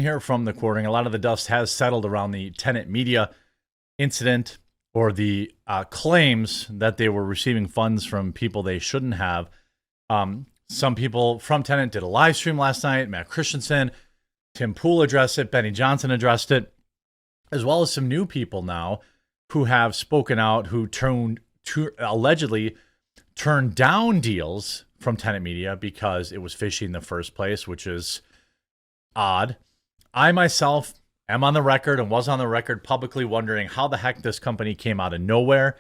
Here from the quartering, a lot of the dust has settled around the Tenet Media incident, or the claims that they were receiving funds from people they shouldn't have. Some people from Tenet did a live stream last night. Matt Christensen, Tim Pool addressed it. Benny Johnson addressed it, as well as some new people now who have spoken out, who allegedly turned down deals from Tenet Media because it was fishy in the first place, which is odd. I myself am on the record and was on the record publicly wondering how the heck this company came out of nowhere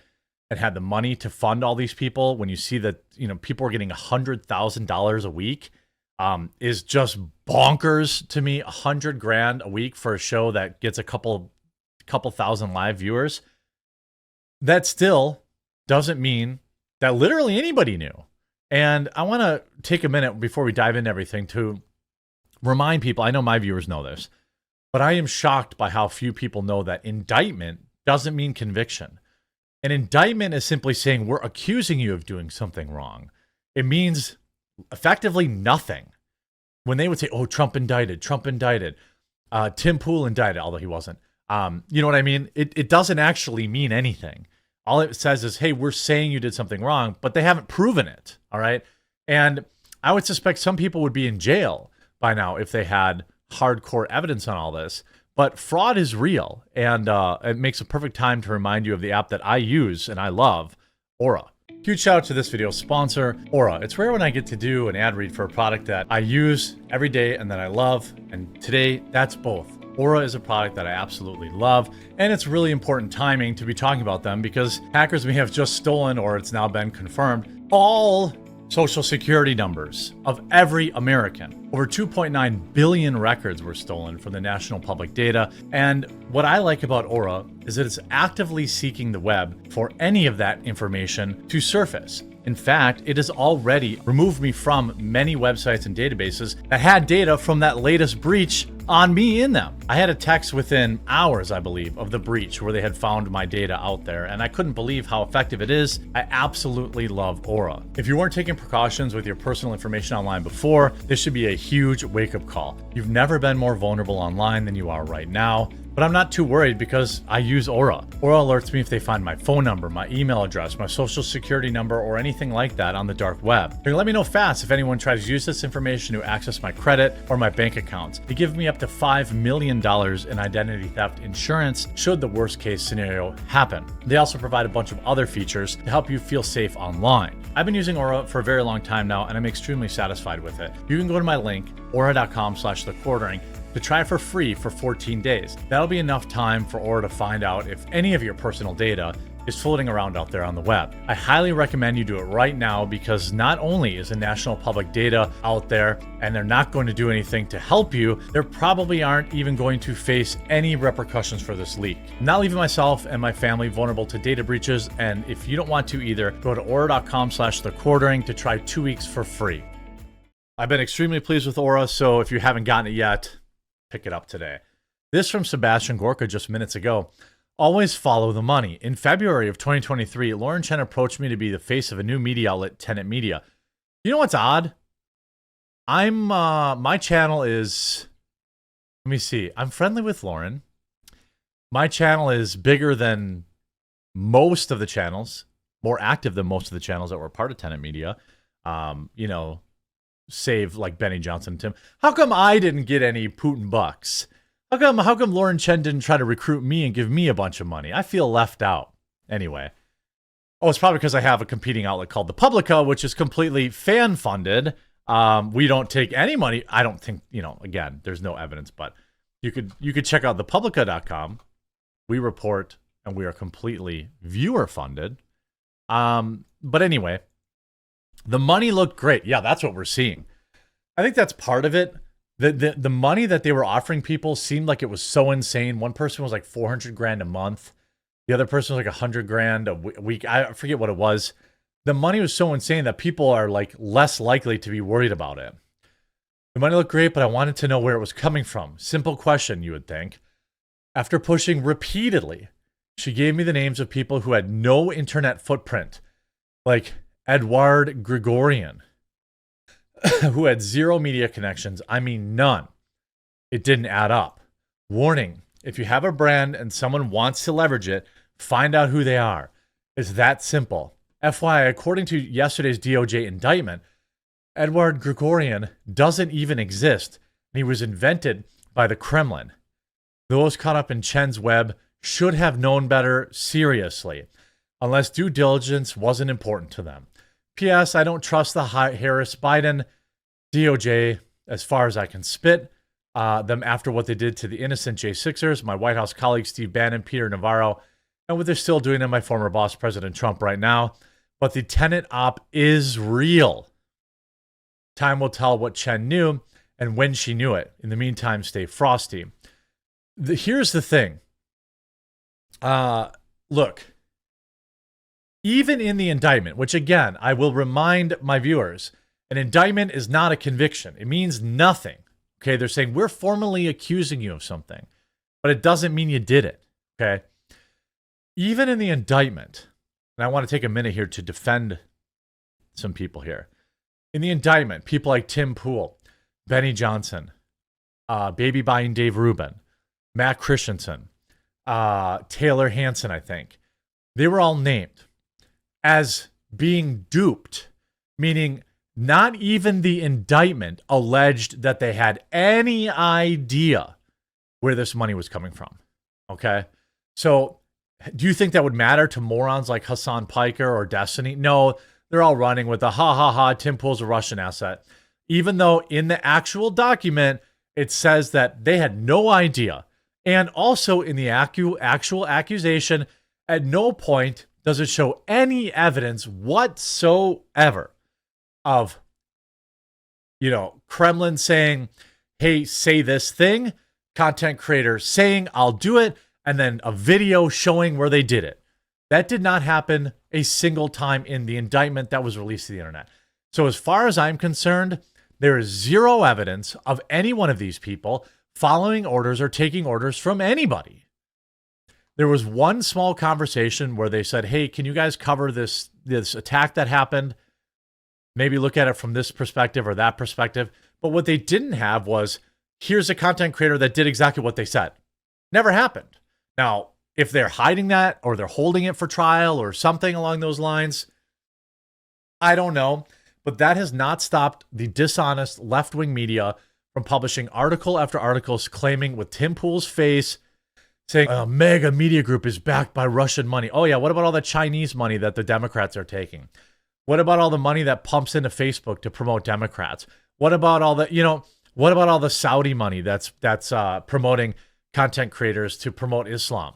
and had the money to fund all these people. When you see that, people are getting $100,000 a week, is just bonkers to me. $100,000 a week for a show that gets a couple thousand live viewers. That still doesn't mean that literally anybody knew. And I want to take a minute before we dive into everything to remind people, I know my viewers know this, but I am shocked by how few people know that indictment doesn't mean conviction. An indictment is simply saying we're accusing you of doing something wrong. It means effectively nothing. When they would say, oh, Trump indicted, Tim Pool indicted, although he wasn't. You know what I mean? It doesn't actually mean anything. All it says is, hey, we're saying you did something wrong, but they haven't proven it, all right? And I would suspect some people would be in jail by now if they had hardcore evidence on all this. But fraud is real, and it makes a perfect time to remind you of the app that I use and I love, Aura. Huge shout out to this video sponsor, Aura. It's rare when I get to do an ad read for a product that I use every day and that I love, and today that's both. Aura is a product that I absolutely love, and it's really important timing to be talking about them because hackers may have just stolen, or it's now been confirmed, all social security numbers of every American. Over 2.9 billion records were stolen from the national public data. And what I like about Aura is that it's actively seeking the web for any of that information to surface. In fact, it has already removed me from many websites and databases that had data from that latest breach on me in them. I had a text within hours, I believe, of the breach where they had found my data out there, and I couldn't believe how effective it is. I absolutely love Aura. If you weren't taking precautions with your personal information online before, this should be a huge wake-up call. You've never been more vulnerable online than you are right now. But I'm not too worried because I use Aura. Aura alerts me if they find my phone number, my email address, my social security number, or anything like that on the dark web. They let me know fast if anyone tries to use this information to access my credit or my bank accounts. They give me up to $5 million in identity theft insurance should the worst case scenario happen. They also provide a bunch of other features to help you feel safe online. I've been using Aura for a very long time now, and I'm extremely satisfied with it. You can go to my link, aura.com/thequartering, to try it for free for 14 days. That'll be enough time for Aura to find out if any of your personal data is floating around out there on the web. I highly recommend you do it right now because not only is the national public data out there and they're not going to do anything to help you, they probably aren't even going to face any repercussions for this leak. I'm not leaving myself and my family vulnerable to data breaches, and if you don't want to either, go to aura.com/thequartering to try 2 weeks for free. I've been extremely pleased with Aura, so if you haven't gotten it yet, pick it up today. This from Sebastian Gorka just minutes ago. Always follow the money. In February of 2023, Lauren Chen approached me to be the face of a new media outlet, Tenet Media. You know what's odd? My channel is, let me see. I'm friendly with Lauren. My channel is bigger than most of the channels, more active than most of the channels that were part of Tenet Media. Save like Benny Johnson and Tim. How come I didn't get any Putin bucks? How come Lauren Chen didn't try to recruit me and give me a bunch of money? I feel left out. Anyway. Oh, it's probably because I have a competing outlet called The Publica, which is completely fan funded. We don't take any money. I don't think, again, there's no evidence, but you could check out thepublica.com. We report and we are completely viewer funded. But anyway, the money looked great. Yeah, that's what we're seeing. I think that's part of it. The money that they were offering people seemed like it was so insane. One person was like $400,000 a month. The other person was like $100,000 a week. I forget what it was. The money was so insane that people are like less likely to be worried about it. The money looked great, but I wanted to know where it was coming from. Simple question, you would think. After pushing repeatedly, she gave me the names of people who had no internet footprint, like Edward Gregorian, who had zero media connections. I mean, none. It didn't add up. Warning, if you have a brand and someone wants to leverage it, find out who they are. It's that simple. FYI, according to yesterday's DOJ indictment, Edward Gregorian doesn't even exist, and he was invented by the Kremlin. Those caught up in Chen's web should have known better, seriously, unless due diligence wasn't important to them. P.S. I don't trust the Harris-Biden DOJ as far as I can spit them after what they did to the innocent J6ers, my White House colleagues Steve Bannon, Peter Navarro, and what they're still doing to my former boss, President Trump, right now. But the Tenet op is real. Time will tell what Chen knew and when she knew it. In the meantime, stay frosty. Here's the thing. Look, even in the indictment, which again, I will remind my viewers, an indictment is not a conviction. It means nothing. Okay, they're saying we're formally accusing you of something, but it doesn't mean you did it. Okay, even in the indictment, and I want to take a minute here to defend some people here. In the indictment, people like Tim Pool, Benny Johnson, Baby Buying Dave Rubin, Matt Christensen, Taylor Hansen, I think, they were all named as being duped, meaning not even the indictment alleged that they had any idea where this money was coming from. Okay? So do you think that would matter to morons like Hassan Piker or Destiny? No, they're all running with the Tim Pool's a Russian asset. Even though in the actual document, it says that they had no idea. And also in the actual accusation, at no point does it show any evidence whatsoever of, Kremlin saying, hey, say this thing, content creator saying, I'll do it, and then a video showing where they did it. That did not happen a single time in the indictment that was released to the internet. So as far as I'm concerned, there is zero evidence of any one of these people following orders or taking orders from anybody. There was one small conversation where they said, hey, can you guys cover this attack that happened? Maybe look at it from this perspective or that perspective. But what they didn't have was, here's a content creator that did exactly what they said. Never happened. Now, if they're hiding that or they're holding it for trial or something along those lines, I don't know. But that has not stopped the dishonest left-wing media from publishing article after articles claiming with Tim Pool's face, saying a mega media group is backed by Russian money. Oh yeah, what about all the Chinese money that the Democrats are taking? What about all the money that pumps into Facebook to promote Democrats? What about all the, what about all the Saudi money that's promoting content creators to promote Islam?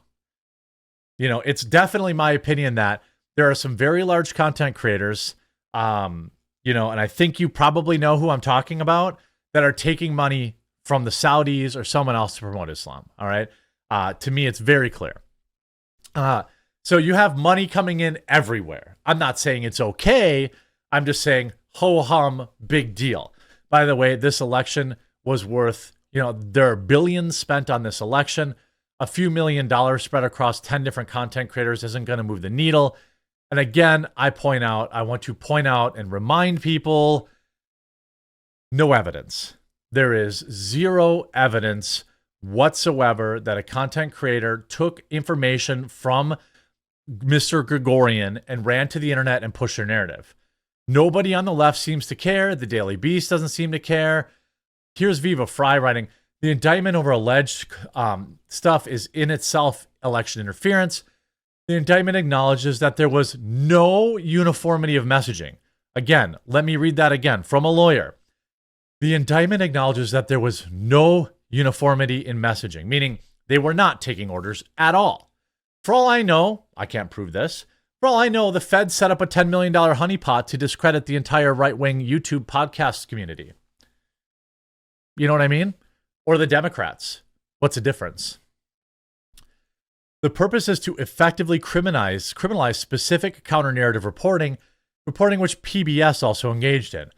It's definitely my opinion that there are some very large content creators, and I think you probably know who I'm talking about, that are taking money from the Saudis or someone else to promote Islam. All right. To me, it's very clear. So you have money coming in everywhere. I'm not saying it's okay. I'm just saying, ho-hum, big deal. By the way, this election was worth, there are billions spent on this election. A few $1 million spread across 10 different content creators isn't going to move the needle. And again, I want to point out and remind people, no evidence. There is zero evidence whatsoever that a content creator took information from Mr. Gregorian and ran to the internet and pushed their narrative. Nobody on the left seems to care. The Daily Beast doesn't seem to care. Here's Viva Fry writing, the indictment over alleged stuff is in itself election interference. The indictment acknowledges that there was no uniformity of messaging. Again, let me read that again from a lawyer. The indictment acknowledges that there was no uniformity in messaging, meaning they were not taking orders at all. For all I know, I can't prove this. For all I know, the Fed set up a $10 million honeypot to discredit the entire right-wing YouTube podcast community. You know what I mean? Or the Democrats. What's the difference? The purpose is to effectively criminalize specific counter-narrative reporting which PBS also engaged in.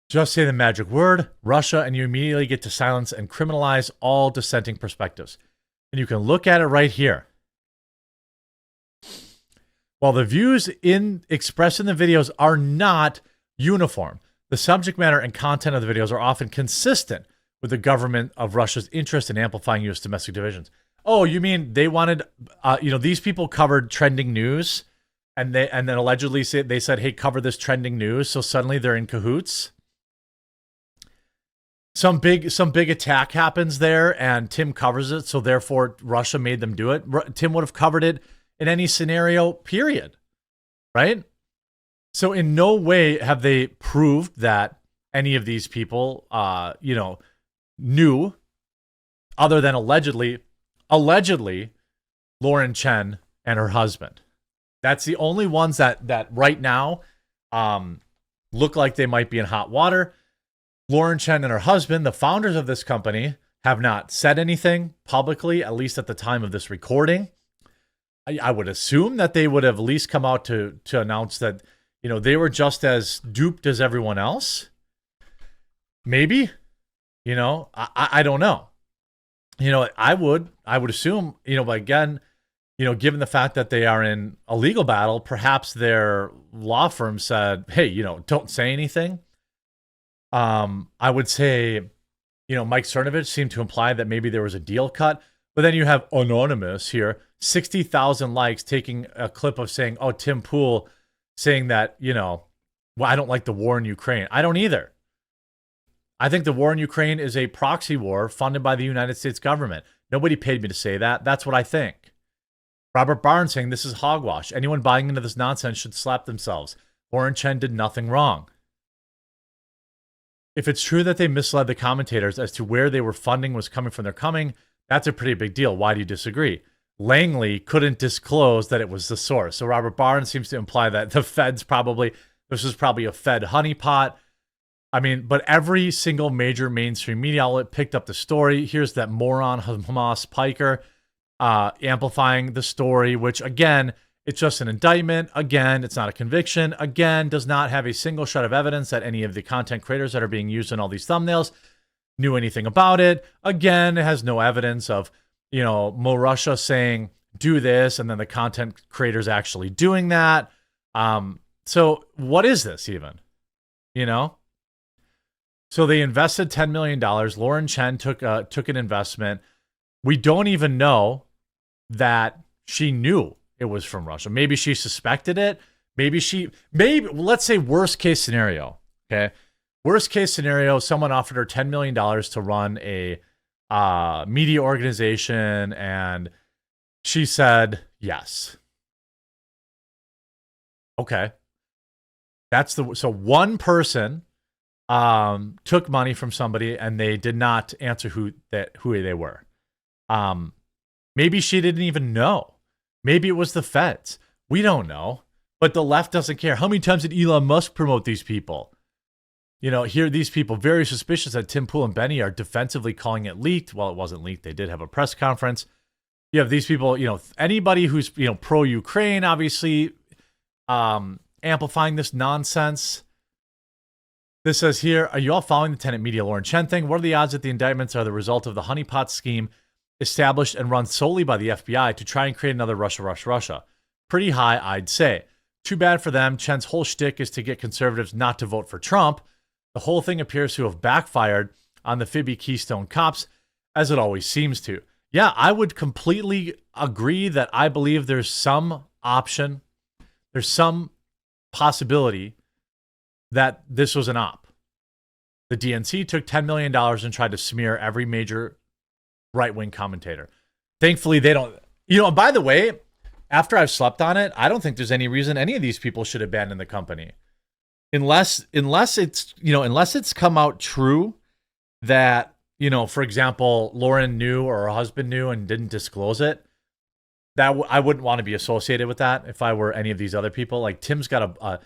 Just say the magic word, Russia, and you immediately get to silence and criminalize all dissenting perspectives. And you can look at it right here. While the views expressed in the videos are not uniform, the subject matter and content of the videos are often consistent with the government of Russia's interest in amplifying U.S. domestic divisions. Oh, you mean they wanted, these people covered trending news, and then allegedly they said, hey, cover this trending news. So suddenly they're in cahoots. Some big attack happens there, and Tim covers it. So therefore, Russia made them do it. Tim would have covered it in any scenario, period. Right? So in no way have they proved that any of these people, knew, other than allegedly, Lauren Chen and her husband. That's the only ones that right now look like they might be in hot water. Lauren Chen and her husband, the founders of this company, have not said anything publicly, at least at the time of this recording. I would assume that they would have at least come out to announce that, they were just as duped as everyone else. Maybe, I don't know. I would assume, but again, given the fact that they are in a legal battle, perhaps their law firm said, hey, don't say anything. I would say, Mike Cernovich seemed to imply that maybe there was a deal cut, but then you have Anonymous here, 60,000 likes, taking a clip of saying, oh, Tim Pool saying that, well, I don't like the war in Ukraine. I don't either. I think the war in Ukraine is a proxy war funded by the United States government. Nobody paid me to say that. That's what I think. Robert Barnes saying this is hogwash. Anyone buying into this nonsense should slap themselves. Lauren Chen did nothing wrong. If it's true that they misled the commentators as to where they were funding was coming from their coming, that's a pretty big deal. Why do you disagree? Langley couldn't disclose that it was the source. So Robert Barnes seems to imply that this was probably a Fed honeypot. I mean, but every single major mainstream media outlet picked up the story. Here's that moron Hamas Piker amplifying the story, which again, it's just an indictment. Again, it's not a conviction. Again, does not have a single shred of evidence that any of the content creators that are being used in all these thumbnails knew anything about it. Again, it has no evidence of, Mo Russia saying, do this, and then the content creators actually doing that. So what is this even? So they invested $10 million. Lauren Chen took an investment. We don't even know that she knew it was from Russia. Maybe she suspected it. Maybe let's say worst case scenario. Okay. Worst case scenario, someone offered her $10 million to run a media organization, and she said yes. Okay. So one person took money from somebody and they did not answer who they were. Maybe she didn't even know. Maybe it was the feds. We don't know. But the left doesn't care. How many times did Elon Musk promote these people? Here these people very suspicious that Tim Pool and Benny are defensively calling it leaked. Well, it wasn't leaked. They did have a press conference. You have these people, anybody who's, pro-Ukraine, obviously, amplifying this nonsense. This says here, are you all following the Tenet Media Lauren Chen thing? What are the odds that the indictments are the result of the honeypot scheme established and run solely by the FBI to try and create another Russia? Pretty high, I'd say. Too bad for them. Chen's whole shtick is to get conservatives not to vote for Trump. The whole thing appears to have backfired on the Phoebe Keystone cops, as it always seems to. Yeah, I would completely agree that I believe there's some option, there's some possibility that this was an op. The DNC took $10 million and tried to smear every major right-wing commentator. Thankfully, they don't. By the way, after I've slept on it, I don't think there's any reason any of these people should abandon the company. Unless it's come out true that, for example, Lauren knew or her husband knew and didn't disclose it, that I wouldn't want to be associated with that if I were any of these other people. Like Tim's got a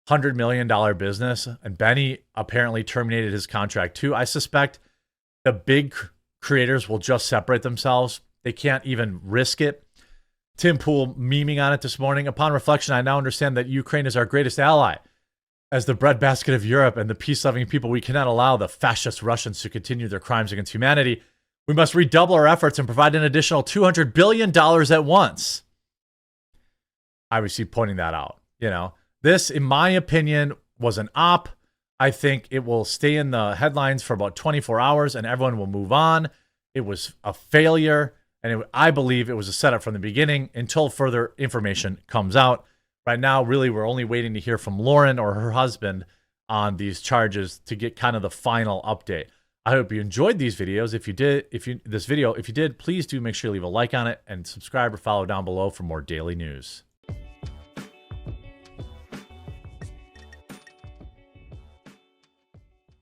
$100 million business, and Benny apparently terminated his contract too. I suspect the big creators will just separate themselves. They can't even risk it. Tim Pool memeing on it this morning. Upon reflection, I now understand that Ukraine is our greatest ally. As the breadbasket of Europe and the peace-loving people, we cannot allow the fascist Russians to continue their crimes against humanity. We must redouble our efforts and provide an additional $200 billion at once. I was pointing that out. This, in my opinion, was an op. I think it will stay in the headlines for about 24 hours and everyone will move on. It was a failure, and I believe it was a setup from the beginning until further information comes out. Right now, really, we're only waiting to hear from Lauren or her husband on these charges to get kind of the final update. I hope you enjoyed these videos. If you did, please do make sure to leave a like on it and subscribe or follow down below for more daily news.